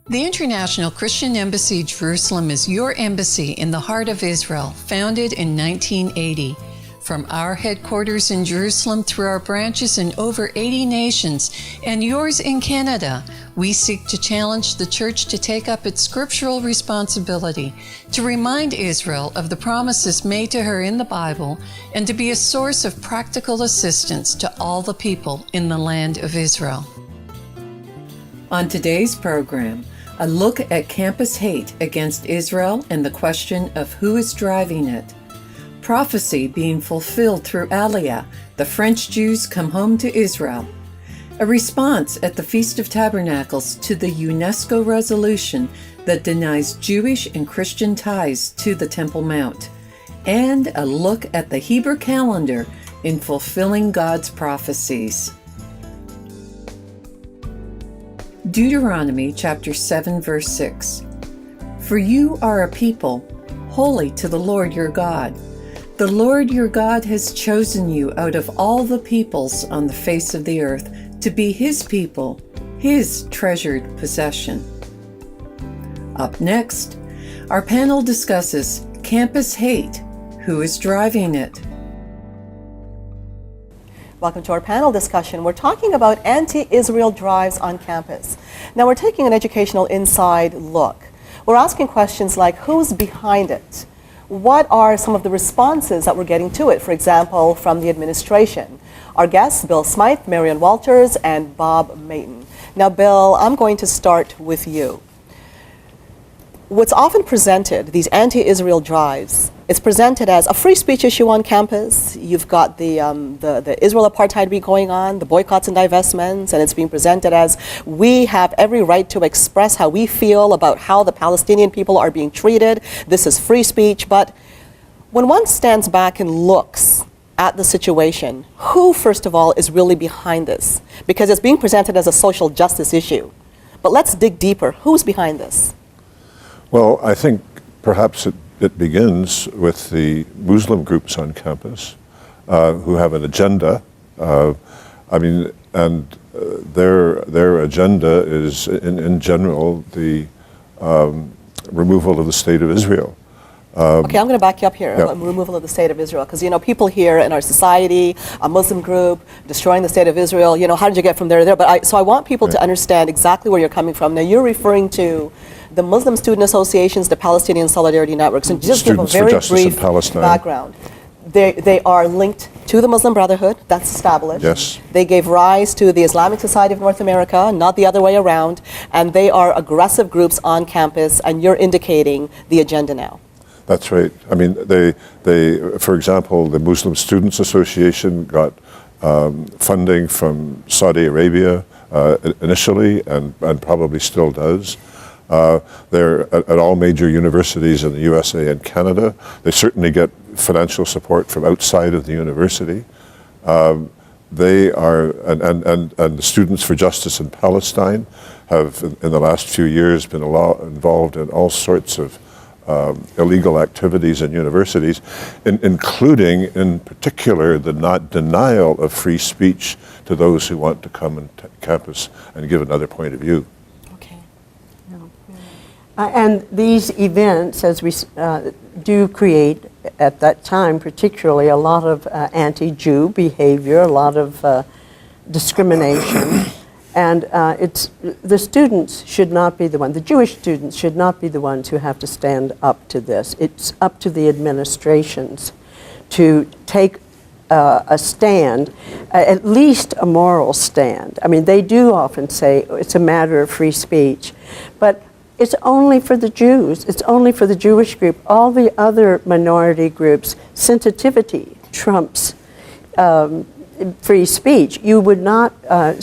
The International Christian Embassy Jerusalem is your embassy in the heart of Israel, founded in 1980. From our headquarters in Jerusalem through our branches in over 80 nations and yours in Canada, we seek to challenge the church to take up its scriptural responsibility, to remind Israel of the promises made to her in the Bible, and to be a source of practical assistance to all the people in the land of Israel. On today's program, a look at campus hate against Israel and the question of who is driving it. Prophecy being fulfilled through Aliyah, the French Jews come home to Israel. A response at the Feast of Tabernacles to the UNESCO resolution that denies Jewish and Christian ties to the Temple Mount. And a look at the Hebrew calendar in fulfilling God's prophecies. Deuteronomy chapter 7 verse 6. For you are a people, holy to the Lord your God. The Lord your God has chosen you out of all the peoples on the face of the earth to be His people, His treasured possession. Up next, our panel discusses campus hate. Who is driving it? Welcome to our panel discussion. We're talking about anti-Israel drives on campus. Now we're taking an educational inside look. We're asking questions like, who's behind it? What are some of the responses that we're getting to it, for example, from the administration? Our guests, Bill Smythe, Marion Walters, and Bob Mayton. Now, Bill, I'm going to start with you. What's often presented, these anti-Israel drives, it's presented as a free speech issue on campus. You've got the Israel Apartheid week going on, the boycotts and divestments, and it's being presented as we have every right to express how we feel about how the Palestinian people are being treated. This is free speech. But when one stands back and looks at the situation, who, first of all, is really behind this? Because it's being presented as a social justice issue. But let's dig deeper. Who's behind this? Well, I think perhaps it begins with the Muslim groups on campus who have an agenda. Their agenda is, in general, the removal of the State of Israel. Okay, I'm going to back you up here. Yeah. Removal of the State of Israel, because people here in our society, a Muslim group destroying the State of Israel. How did you get from there to there? But I want people to understand exactly where you're coming from. Now, you're referring to the Muslim Student Associations, the Palestinian Solidarity Networks, and just Students give a very for Justice brief in Palestine. Background. They are linked to the Muslim Brotherhood. That's established. Yes. They gave rise to the Islamic Society of North America, not the other way around, and they are aggressive groups on campus, and you're indicating the agenda now. That's right. I mean, they, for example, the Muslim Students Association got funding from Saudi Arabia initially, and probably still does. They're at all major universities in the USA and Canada. They certainly get financial support from outside of the university. They are, and the Students for Justice in Palestine have, in the last few years, been involved in all sorts of illegal activities in universities, including, in particular, the denial of free speech to those who want to come on campus and give another point of view. And these events, as we do create, at that time particularly, a lot of anti-Jew behavior, a lot of discrimination. And the students should not be the one, the Jewish students should not be the ones who have to stand up to this. It's up to the administrations to take a stand, at least a moral stand. I mean, they do often say it's a matter of free speech, but it's only for the Jews. It's only for the Jewish group. All the other minority groups, sensitivity trumps free speech. You would not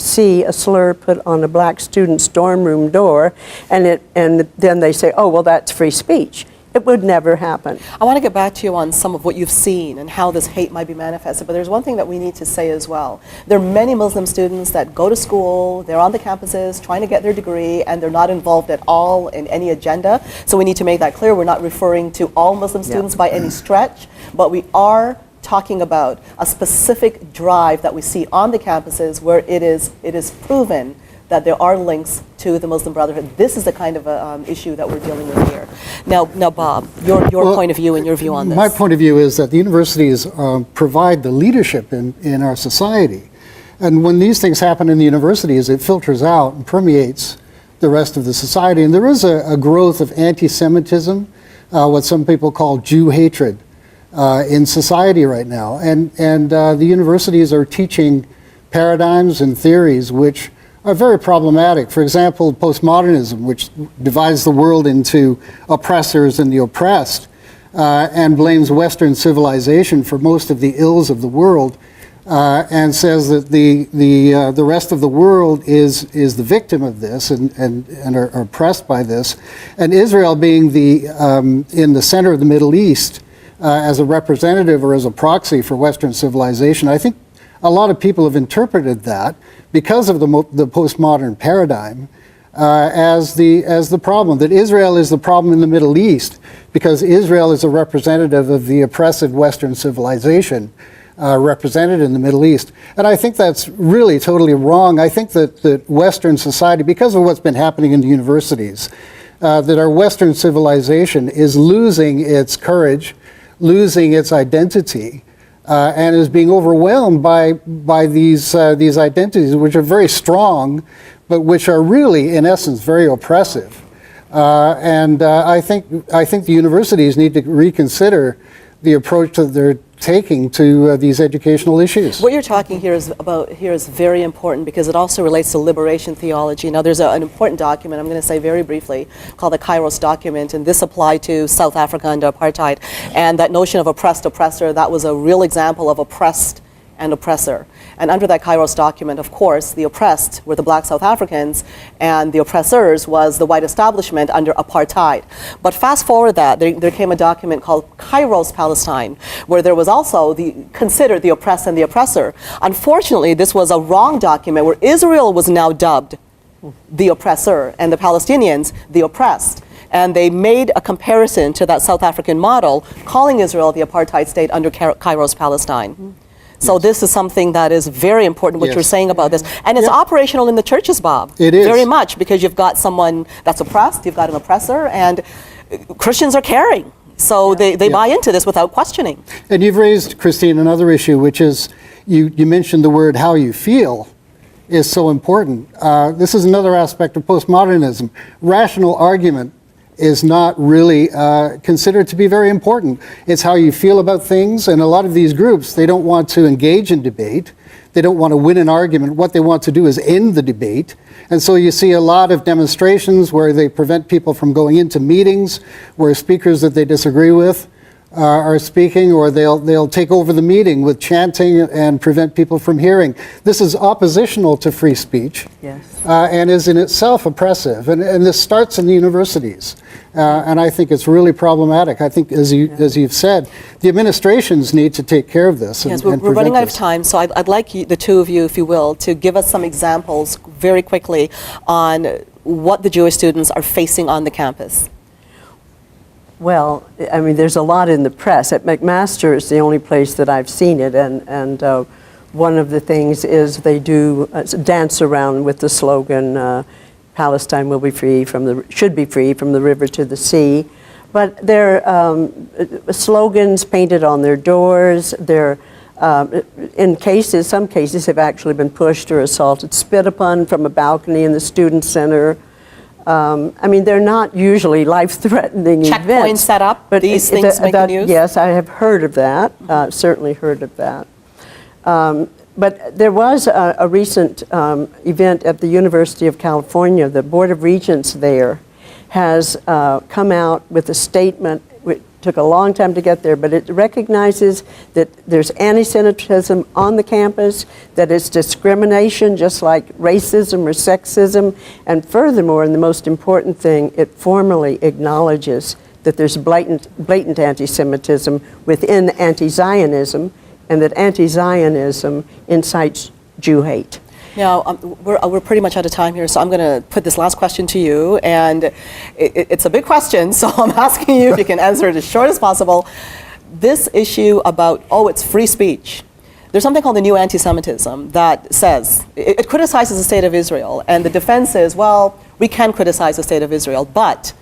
see a slur put on a black student's dorm room door and then they say, oh, well, that's free speech. It would never happen. I want to get back to you on some of what you've seen and how this hate might be manifested, but there's one thing that we need to say as well. There are many Muslim students that go to school, they're on the campuses trying to get their degree, and they're not involved at all in any agenda. So we need to make that clear. We're not referring to all Muslim students by any stretch, but we are talking about a specific drive that we see on the campuses where it is proven that there are links to the Muslim Brotherhood. This is the kind of issue that we're dealing with here. Now, Bob, your point of view and your view on this. My point of view is that the universities provide the leadership in our society. And when these things happen in the universities, it filters out and permeates the rest of the society. And there is a growth of anti-Semitism, what some people call Jew hatred, in society right now. And the universities are teaching paradigms and theories which are very problematic. For example, postmodernism, which divides the world into oppressors and the oppressed, and blames Western civilization for most of the ills of the world, and says that the rest of the world is the victim of this and are oppressed by this, and Israel being in the center of the Middle East as a representative or as a proxy for Western civilization. I think a lot of people have interpreted that because of the postmodern paradigm as the problem, that Israel is the problem in the Middle East because Israel is a representative of the oppressive Western civilization represented in the Middle East. And I think that's really totally wrong. I think that Western society, because of what's been happening in the universities, that our Western civilization is losing its courage, losing its identity, and is being overwhelmed by these identities, which are very strong, but which are really, in essence, very oppressive. And I think the universities need to reconsider the approach that they're taking to these educational issues. What you're talking here is very important because it also relates to liberation theology. Now, there's an important document, I'm going to say very briefly, called the Kairos document, and this applied to South Africa under apartheid. And that notion of oppressed oppressor, that was a real example of oppressed and oppressor. And under that Kairos document, of course, the oppressed were the black South Africans and the oppressors was the white establishment under apartheid. But fast forward that, there came a document called Kairos Palestine, where there was also considered the oppressed and the oppressor. Unfortunately, this was a wrong document where Israel was now dubbed the oppressor and the Palestinians the oppressed. And they made a comparison to that South African model, calling Israel the apartheid state under Kairos Palestine. So this is something that is very important, what you're saying about this. And it's operational in the churches, Bob. It is. Very much, because you've got someone that's oppressed, you've got an oppressor, and Christians are caring. So they buy into this without questioning. And you've raised, Christine, another issue, which is you mentioned the word how you feel is so important. This is another aspect of postmodernism. Rational argument is not really considered to be very important. It's how you feel about things, and a lot of these groups, they don't want to engage in debate. They don't want to win an argument. What they want to do is end the debate. And so you see a lot of demonstrations where they prevent people from going into meetings where speakers that they disagree with are speaking, or they'll take over the meeting with chanting and prevent people from hearing. This is oppositional to free speech, and is in itself oppressive. And this starts in the universities, and I think it's really problematic. I think, as you've said, the administrations need to take care of this. Yes, we're running out of time, so I'd like the two of you, if you will, to give us some examples very quickly on what the Jewish students are facing on the campus. Well, I mean, there's a lot in the press. At McMaster is the only place that I've seen it, and one of the things is they do dance around with the slogan, Palestine will be free should be free from the river to the sea. But there are slogans painted on their doors. They're, some cases have actually been pushed or assaulted, spit upon from a balcony in the student center. I mean, they're not usually life-threatening events. Checkpoints set up, but these things make the news? Yes, I have heard of that, certainly heard of that. But there was a recent event at the University of California. The Board of Regents there has come out with a statement. It took a long time to get there, but it recognizes that there's anti-Semitism on the campus, that it's discrimination just like racism or sexism, and furthermore, and the most important thing, it formally acknowledges that there's blatant anti-Semitism within anti-Zionism, and that anti-Zionism incites Jew hate. Now, we're pretty much out of time here, so I'm going to put this last question to you, and it's a big question, so I'm asking you if you can answer it as short as possible. This issue about, it's free speech. there's something called the new anti-Semitism that says, it criticizes the state of Israel, and the defense is, well, we can criticize the state of Israel, but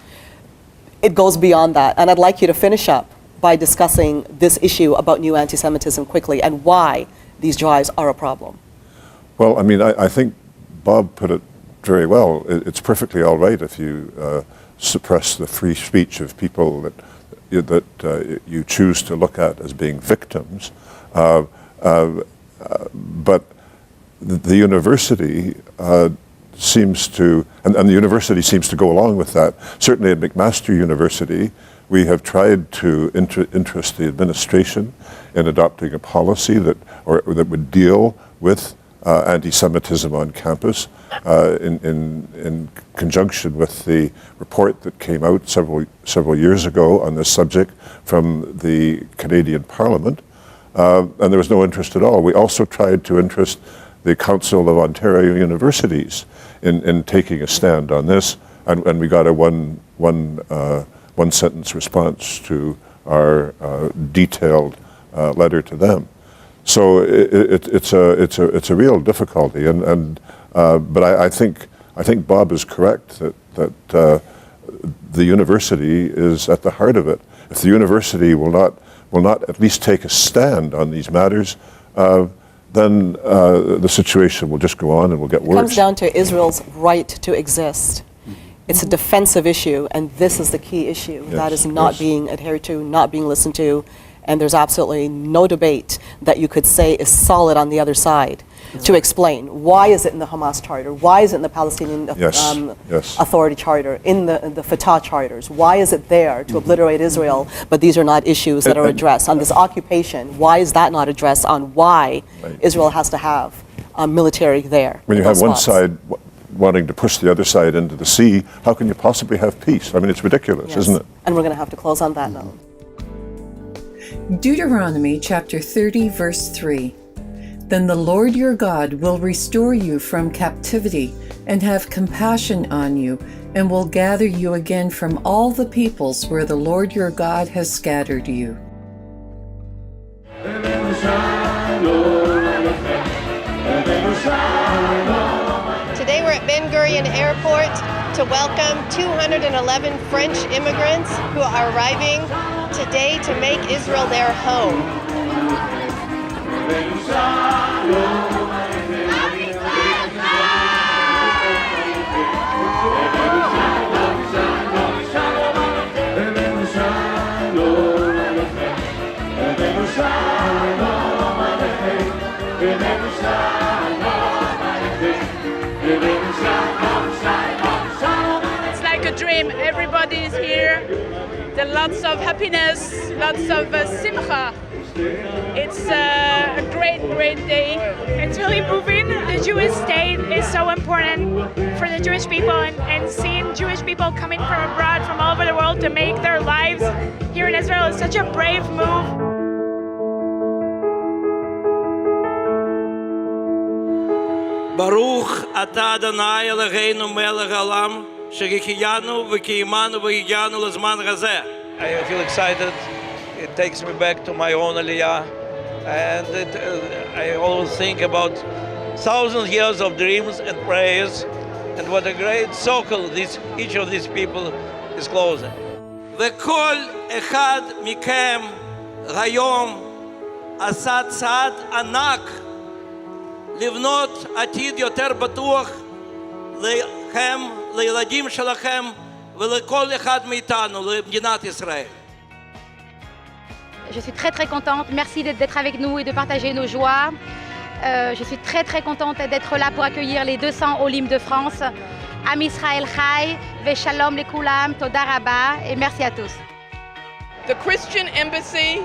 it goes beyond that. And I'd like you to finish up by discussing this issue about new anti-Semitism quickly and why these drives are a problem. Well, I mean, I think Bob put it very well. It's perfectly all right if you suppress the free speech of people that you choose to look at as being victims. But the university seems to, and the university seems to go along with that. Certainly at McMaster University, we have tried to interest the administration in adopting a policy that would deal with anti-Semitism on campus in conjunction with the report that came out several years ago on this subject from the Canadian Parliament. And there was no interest at all. We also tried to interest the Council of Ontario Universities in taking a stand on this, and we got a one sentence response to our detailed letter to them. So it's a real difficulty, but I think Bob is correct that the university is at the heart of it. If the university will not at least take a stand on these matters, then the situation will just go on and will get worse. It comes down to Israel's right to exist. It's a defensive issue, and this is the key issue that is not being adhered to, not being listened to, and there's absolutely no debate that you could say is solid on the other side to explain why is it in the Hamas charter, why is it in the Palestinian Authority charter, in the Fatah charters, why is it there to obliterate Israel, but these are not issues that are addressed. On this occupation, why is that not addressed on why Israel has to have military there? When you have one side wanting to push the other side into the sea, how can you possibly have peace? I mean, it's ridiculous, isn't it? And we're going to have to close on that note. Deuteronomy chapter 30, verse 3. Then the Lord your God will restore you from captivity and have compassion on you, and will gather you again from all the peoples where the Lord your God has scattered you. Today we're at Ben Gurion Airport to welcome 211 French immigrants who are arriving today to make Israel their home. It's like a dream. Everybody is here. There are lots of happiness, lots of simcha. It's a great, great day. It's really moving. The Jewish state is so important for the Jewish people, and seeing Jewish people coming from abroad, from all over the world to make their lives here in Israel is such a brave move. Baruch atah Adonai Eloheinu melech haolam shehecheyanu v'kiyimanu v'higanu lezman hazeh. I feel excited. It takes me back to my own Aliyah, and I always think about 1,000 years of dreams and prayers, and what a great circle each of these people is closing. V'kol echad mikem hayom asat tzad anak לבנות עתיד יותר בטוח לכם, לילדים שלכם ולכל אחד מאיתנו, למדינת ישראל. Je suis très très contente. Merci d'être avec nous et de partager nos joies. Je suis très très contente d'être là pour accueillir les 200 Olim de France. Am Israël Chai, Veshalom lekulam, Toda Rabba, et merci à tous. The Christian Embassy,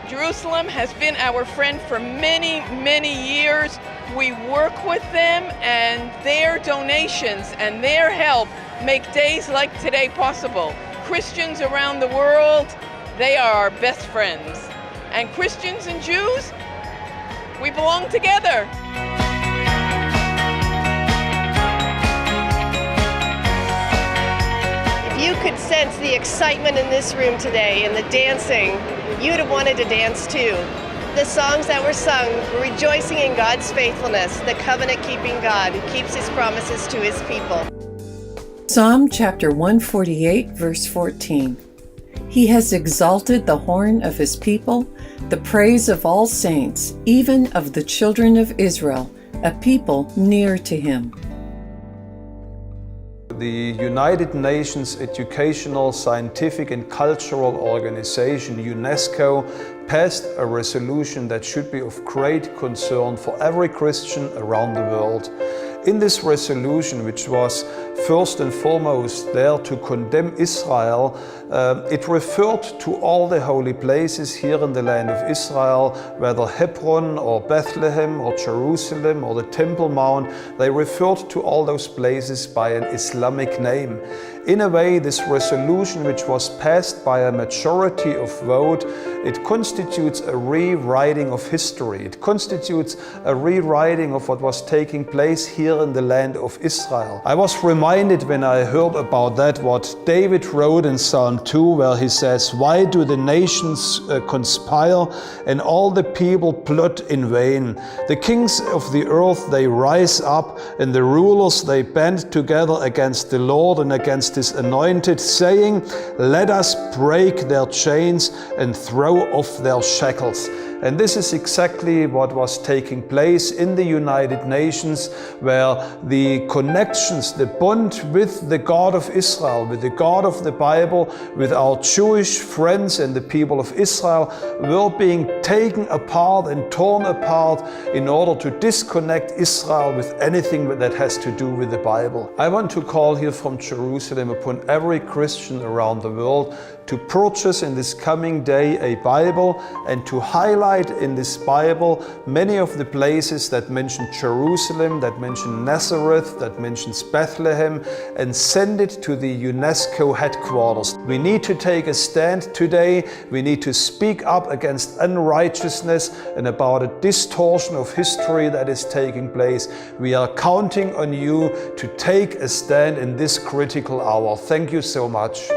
Jerusalem, has been our friend for many, many years. We work with them, and their donations and their help make days like today possible. Christians around the world, they are our best friends. And Christians and Jews, we belong together. If you could sense the excitement in this room today and the dancing, you'd have wanted to dance too. the songs that were sung, rejoicing in God's faithfulness, the covenant-keeping God who keeps his promises to his people. Psalm chapter 148, verse 14. He has exalted the horn of his people, the praise of all saints, even of the children of Israel, a people near to him. The United Nations Educational, Scientific and Cultural Organization, UNESCO, passed a resolution that should be of great concern for every Christian around the world. In this resolution, which was first and foremost there to condemn Israel, it referred to all the holy places here in the land of Israel, whether Hebron or Bethlehem or Jerusalem or the Temple Mount. They referred to all those places by an Islamic name. In a way, this resolution, which was passed by a majority of vote, it constitutes a rewriting of history. It constitutes a rewriting of what was taking place here in the land of Israel. I was reminded when I heard about that what David wrote in Psalm 2, where he says, "Why do the nations conspire and all the people plot in vain? The kings of the earth, they rise up, and the rulers, they band together against the Lord and against his anointed, saying, let us break their chains and throw off their shackles." And this is exactly what was taking place in the United Nations, where the connections, the bond with the God of Israel, with the God of the Bible, with our Jewish friends and the people of Israel were being taken apart and torn apart in order to disconnect Israel with anything that has to do with the Bible. I want to call here from Jerusalem upon every Christian around the world to purchase in this coming day a Bible and to highlight in this Bible many of the places that mention Jerusalem, that mention Nazareth, that mentions Bethlehem, and send it to the UNESCO headquarters. We need to take a stand today. We need to speak up against unrighteousness and about a distortion of history that is taking place. We are counting on you to take a stand in this critical hour. Thank you so much.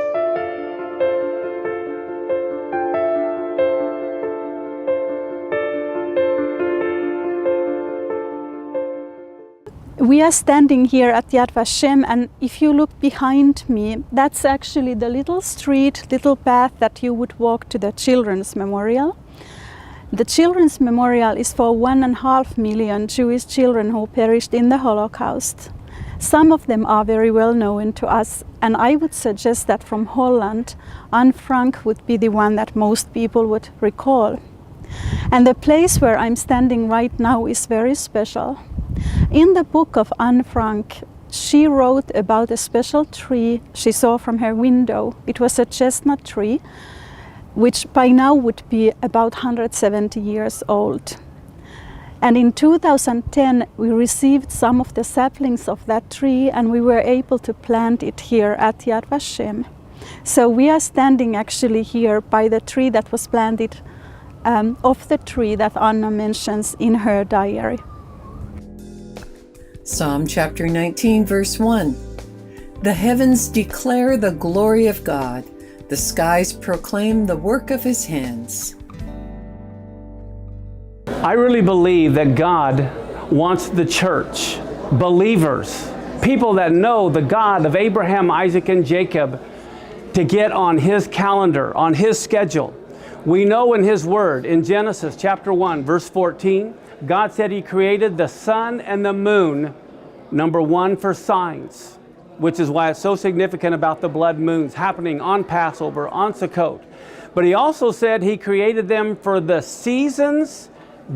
We are standing here at Yad Vashem, and if you look behind me, that's actually the little street, little path that you would walk to the Children's Memorial. The Children's Memorial is for 1.5 million Jewish children who perished in the Holocaust. Some of them are very well known to us, and I would suggest that from Holland, Anne Frank would be the one that most people would recall. And the place where I'm standing right now is very special. In the book of Anne Frank, she wrote about a special tree she saw from her window. It was a chestnut tree, which by now would be about 170 years old. And in 2010, we received some of the saplings of that tree, and we were able to plant it here at Yad Vashem. So we are standing actually here by the tree that was planted, of the tree that Anna mentions in her diary. Psalm chapter 19, verse 1. The heavens declare the glory of God. The skies proclaim the work of his hands. I really believe that God wants the church, believers, people that know the God of Abraham, Isaac, and Jacob, to get on his calendar, on his schedule. We know in his word, in Genesis chapter 1, verse 14, God said he created the sun and the moon, number one, for signs, which is why it's so significant about the blood moons happening on Passover, on Sukkot. But he also said he created them for the seasons,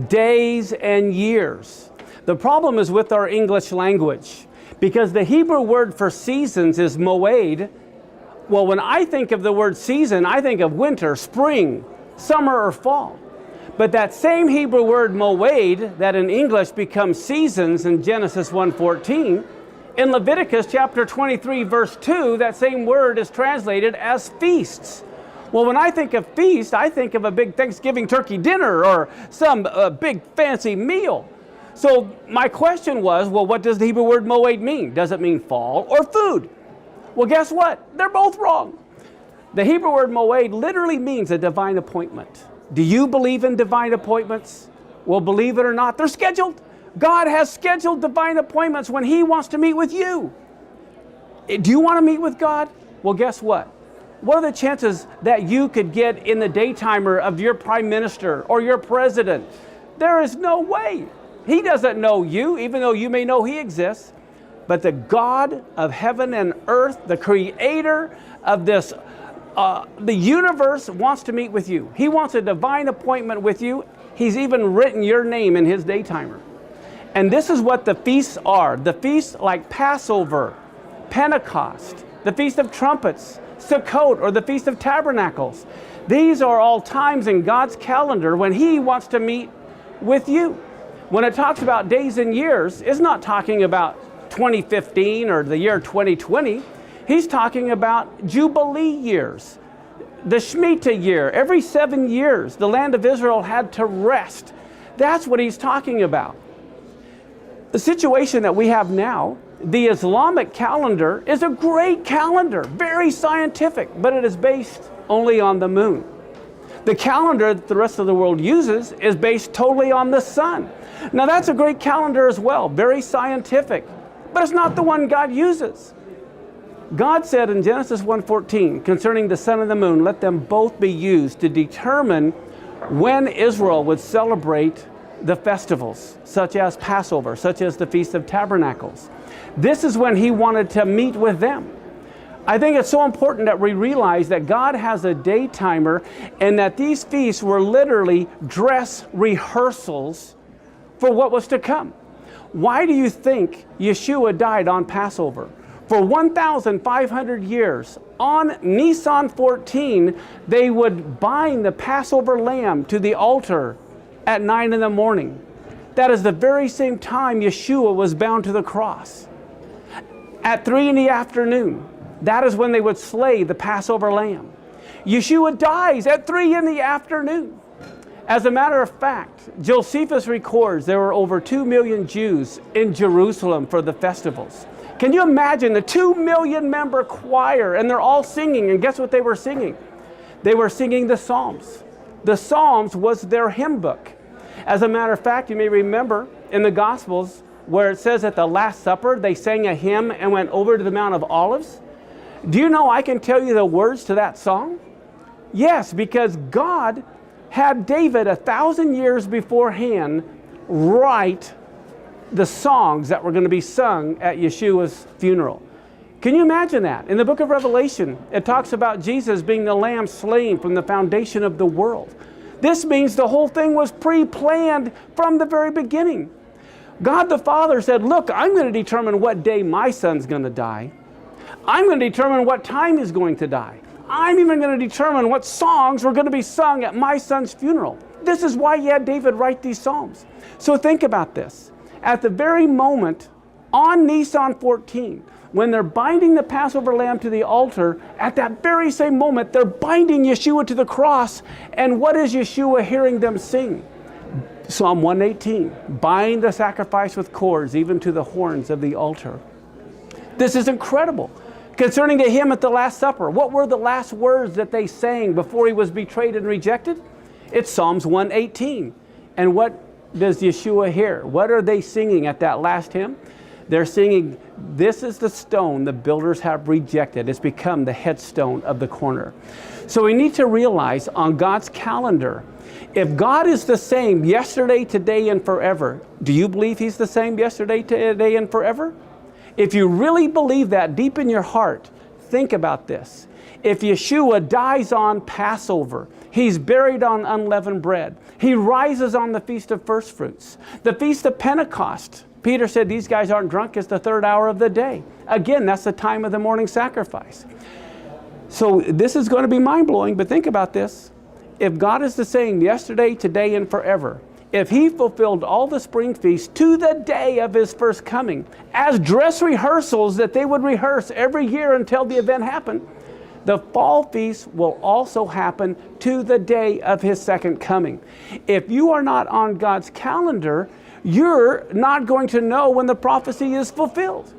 days, and years. The problem is with our English language, because the Hebrew word for seasons is moed. Well, when I think of the word season, I think of winter, spring, summer, or fall. But that same Hebrew word moed, that in English becomes seasons in Genesis 1:14, in Leviticus chapter 23, verse 2, that same word is translated as feasts. Well, when I think of feast, I think of a big Thanksgiving turkey dinner or some big fancy meal. So my question was, well, what does the Hebrew word moed mean? Does it mean fall or food? Well, guess what? They're both wrong. The Hebrew word moed literally means a divine appointment. Do you believe in divine appointments? Well, believe it or not, they're scheduled. God has scheduled divine appointments when He wants to meet with you. Do you want to meet with God? Well, guess what? What are the chances that you could get in the daytimer of your prime minister or your president? There is no way. He doesn't know you, even though you may know He exists. But the God of heaven and earth, the creator of this, the universe, wants to meet with you. He wants a divine appointment with you. He's even written your name in His daytimer. And this is what the feasts are. The feasts like Passover, Pentecost, the Feast of Trumpets, Sukkot, or the Feast of Tabernacles. These are all times in God's calendar when He wants to meet with you. When it talks about days and years, it's not talking about 2015 or the year 2020. He's talking about Jubilee years, the Shemitah year. Every 7 years, the land of Israel had to rest. That's what He's talking about. The situation that we have now, the Islamic calendar is a great calendar, very scientific, but it is based only on the moon. The calendar that the rest of the world uses is based totally on the sun. Now that's a great calendar as well, very scientific, but it's not the one God uses. God said in Genesis 1:14 concerning the sun and the moon, let them both be used to determine when Israel would celebrate the festivals, such as Passover, such as the Feast of Tabernacles. This is when He wanted to meet with them. I think it's so important that we realize that God has a day timer and that these feasts were literally dress rehearsals for what was to come. Why do you think Yeshua died on Passover? For 1,500 years, on Nisan 14, they would bind the Passover lamb to the altar at 9 in the morning. That is the very same time Yeshua was bound to the cross. At 3 in the afternoon, that is when they would slay the Passover lamb. Yeshua dies at 3 in the afternoon. As a matter of fact, Josephus records there were over 2 million Jews in Jerusalem for the festivals. Can you imagine the 2 million member choir, and they're all singing, and guess what they were singing? They were singing the Psalms. The Psalms was their hymn book. As a matter of fact, you may remember in the Gospels where it says at the Last Supper they sang a hymn and went over to the Mount of Olives. Do you know I can tell you the words to that song? Yes, because God had David 1,000 years beforehand write the songs that were going to be sung at Yeshua's funeral. Can you imagine that? In the book of Revelation, it talks about Jesus being the lamb slain from the foundation of the world. This means the whole thing was pre-planned from the very beginning. God the Father said, look, I'm going to determine what day my son's going to die. I'm going to determine what time he's going to die. I'm even going to determine what songs were going to be sung at my son's funeral. This is why he had David write these psalms. So think about this. At the very moment on Nisan 14, when they're binding the Passover lamb to the altar, at that very same moment, they're binding Yeshua to the cross. And what is Yeshua hearing them sing? Psalm 118, bind the sacrifice with cords, even to the horns of the altar. This is incredible. Concerning the hymn at the Last Supper, what were the last words that they sang before He was betrayed and rejected? It's Psalms 118. And what does Yeshua hear? What are they singing at that last hymn? They're singing, this is the stone the builders have rejected. It's become the headstone of the corner. So we need to realize on God's calendar, if God is the same yesterday, today, and forever, do you believe He's the same yesterday, today, and forever? If you really believe that deep in your heart, think about this. If Yeshua dies on Passover, He's buried on unleavened bread. He rises on the Feast of First Fruits. The Feast of Pentecost, Peter said these guys aren't drunk, it's the third hour of the day. Again, that's the time of the morning sacrifice. So this is going to be mind-blowing, but think about this. If God is the same yesterday, today, and forever, if He fulfilled all the spring feasts to the day of His first coming as dress rehearsals that they would rehearse every year until the event happened, the fall feast will also happen to the day of His second coming. If you are not on God's calendar, you're not going to know when the prophecy is fulfilled.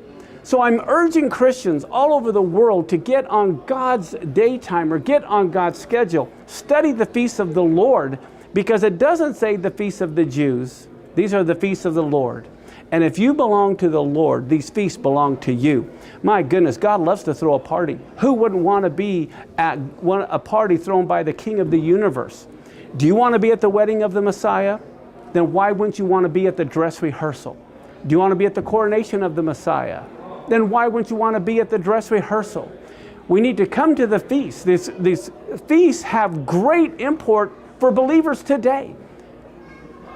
So I'm urging Christians all over the world to get on God's daytime or get on God's schedule. Study the feasts of the Lord, because it doesn't say the feasts of the Jews. These are the feasts of the Lord. And if you belong to the Lord, these feasts belong to you. My goodness, God loves to throw a party. Who wouldn't want to be at a party thrown by the King of the universe? Do you want to be at the wedding of the Messiah? Then why wouldn't you want to be at the dress rehearsal? Do you want to be at the coronation of the Messiah? Then why wouldn't you want to be at the dress rehearsal? We need to come to the feasts. These feasts have great import for believers today,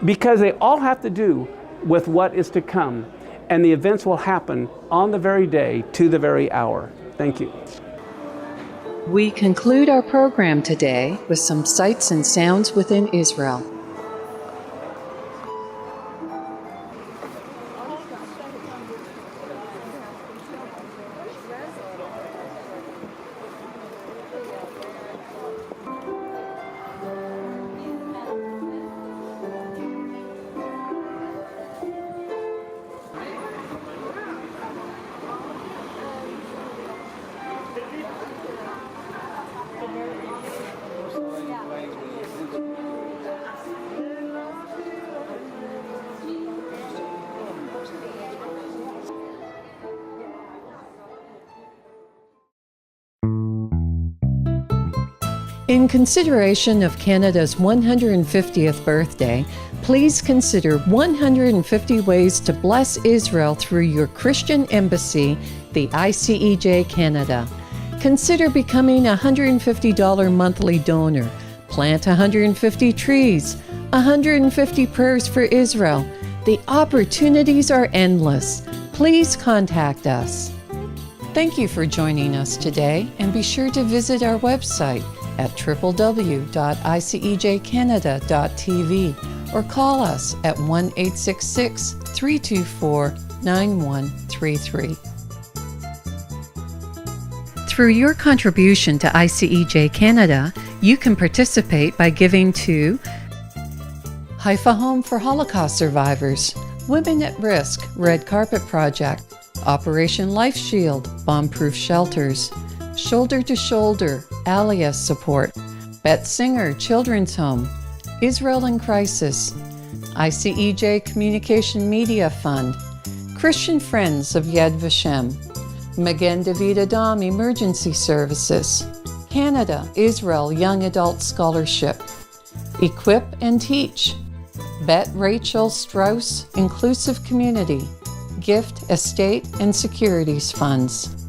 because they all have to do with what is to come, and the events will happen on the very day, to the very hour. Thank you. We conclude our program today with some sights and sounds within Israel. In consideration of Canada's 150th birthday, please consider 150 ways to bless Israel through your Christian embassy, the ICEJ Canada. Consider becoming a $150 monthly donor. Plant 150 trees, 150 prayers for Israel. The opportunities are endless. Please contact us. Thank you for joining us today, and be sure to visit our website at www.icejcanada.tv or call us at 1-866-324-9133. Through your contribution to ICEJ Canada, you can participate by giving to Haifa Home for Holocaust Survivors, Women at Risk, Red Carpet Project, Operation Life Shield, Bomb-Proof Shelters, Shoulder to Shoulder, Alias Support, Beth Singer Children's Home, Israel in Crisis, ICEJ Communication Media Fund, Christian Friends of Yad Vashem, Magen David Adom Emergency Services, Canada Israel Young Adult Scholarship, Equip and Teach, Bet Rachel Strauss Inclusive Community, Gift, Estate, and Securities Funds.